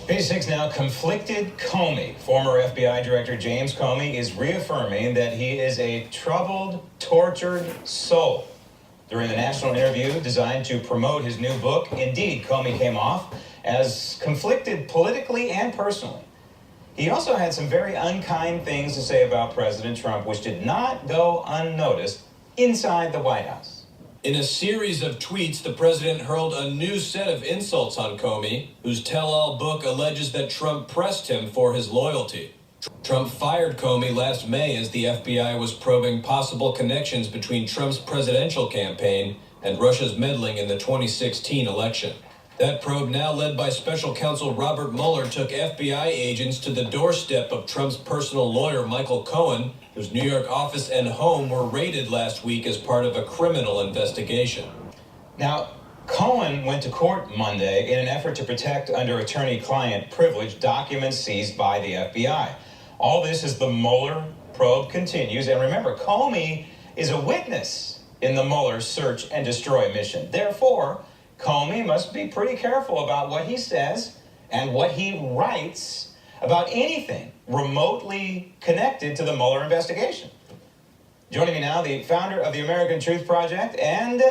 Page 6 now. Conflicted Comey. Former FBI Director James Comey is reaffirming that he is a troubled, tortured soul. During the national interview designed to promote his new book, indeed, Comey came off as conflicted politically and personally. He also had some very unkind things to say about President Trump, which did not go unnoticed inside the White House. In a series of tweets, the president hurled a new set of insults on Comey, whose tell-all book alleges that Trump pressed him for his loyalty. Trump fired Comey last May as the FBI was probing possible connections between Trump's presidential campaign and Russia's meddling in the 2016 election. That probe, now led by special counsel Robert Mueller, took FBI agents to the doorstep of Trump's personal lawyer, Michael Cohen, whose New York office and home were raided last week as part of a criminal investigation. Now, Cohen went to court Monday in an effort to protect under attorney-client privilege documents seized by the FBI. All this as the Mueller probe continues. And remember, Comey is a witness in the Mueller search and destroy mission. Therefore, Comey must be pretty careful about what he says and what he writes about anything remotely connected to the Mueller investigation. Joining me now, the founder of the American Truth Project and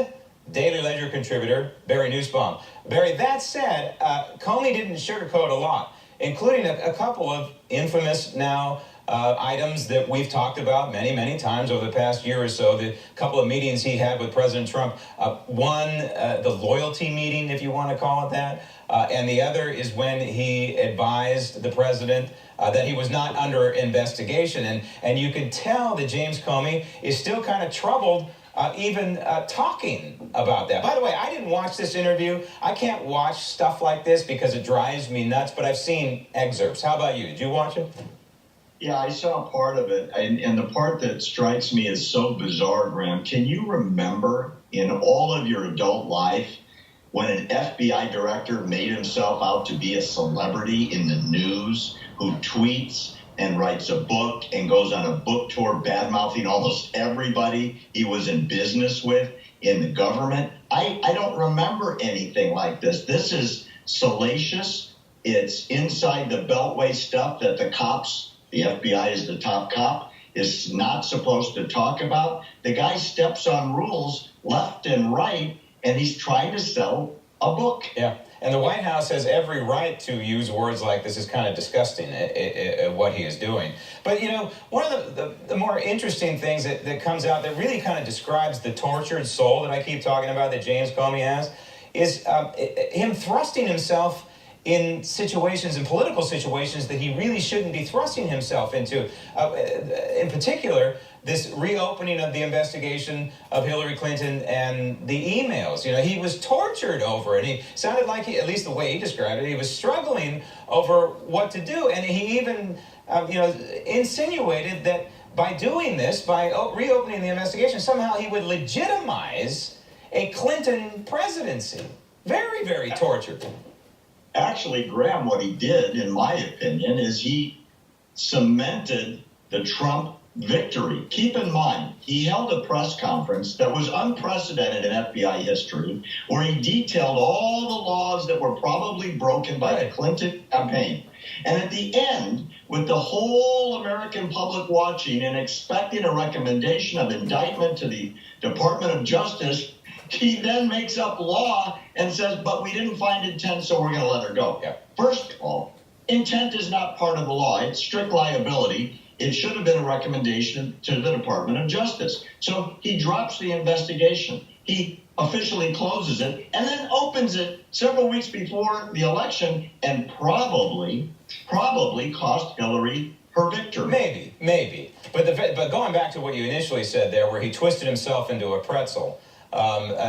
Daily Ledger contributor, Barry Nussbaum. Barry, that said, Comey didn't sugarcoat a lot, including a couple of infamous now items that we've talked about many, many times over the past year or so. The couple of meetings he had with President Trump. One, the loyalty meeting, if you want to call it that. And the other is when he advised the president that he was not under investigation. And you could tell that James Comey is still kind of troubled even talking about that. By the way, I didn't watch this interview. I can't watch stuff like this because it drives me nuts, but I've seen excerpts. How about you? Did you watch it? Yeah, I saw part of it, and the part that strikes me as so bizarre, Graham, can you remember in all of your adult life when an FBI director made himself out to be a celebrity in the news, who tweets and writes a book and goes on a book tour bad-mouthing almost everybody he was in business with in the government? I don't remember anything like this. This is salacious. It's inside the beltway stuff that the cops, the FBI is the top cop, is not supposed to talk about. The guy steps on rules left and right, and he's trying to sell a book. Yeah, and the White House has every right to use words like this is kind of disgusting, what he is doing. But, you know, one of the more interesting things that comes out that really kind of describes the tortured soul that I keep talking about that James Comey has is him thrusting himself in situations, in political situations, that he really shouldn't be thrusting himself into. In particular, this reopening of the investigation of Hillary Clinton and the emails. You know, he was tortured over it. He sounded like, at least the way he described it, he was struggling over what to do. And he even, insinuated that by doing this, by reopening the investigation, somehow he would legitimize a Clinton presidency. Very, very tortured. Actually, Graham, what he did, in my opinion, is he cemented the Trump victory. Keep in mind, he held a press conference that was unprecedented in FBI history, where he detailed all the laws that were probably broken by the Clinton campaign. And at the end, with the whole American public watching and expecting a recommendation of indictment to the Department of Justice, he then makes up law and says, but we didn't find intent, so we're going to let her go. Yeah. First of all, intent is not part of the law. It's strict liability. It should have been a recommendation to the Department of Justice. So he drops the investigation. He officially closes it and then opens it several weeks before the election and probably cost Hillary her victory. Maybe. But going back to what you initially said there, where he twisted himself into a pretzel,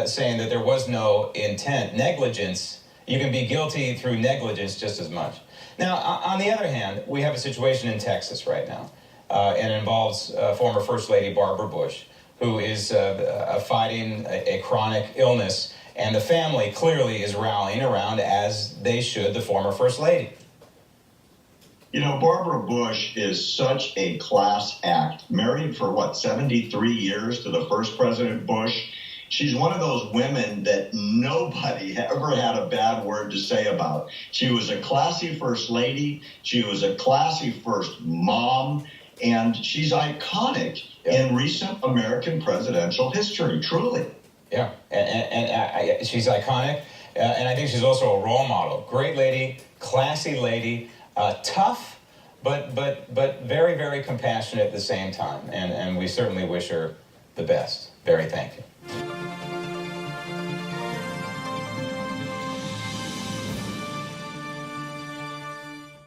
saying that there was no intent, negligence, you can be guilty through negligence just as much. Now, on the other hand, we have a situation in Texas right now, and it involves former First Lady Barbara Bush, who is fighting a chronic illness, and the family clearly is rallying around, as they should, the former First Lady. You know, Barbara Bush is such a class act, married for, 73 years to the first President Bush. She's one of those women that nobody ever had a bad word to say about. She was a classy first lady. She was a classy first mom. And she's iconic in recent American presidential history, truly. Yeah, and she's iconic. And I think she's also a role model. Great lady, classy lady, tough, but very, very compassionate at the same time. And we certainly wish her the best. Barry, thank you.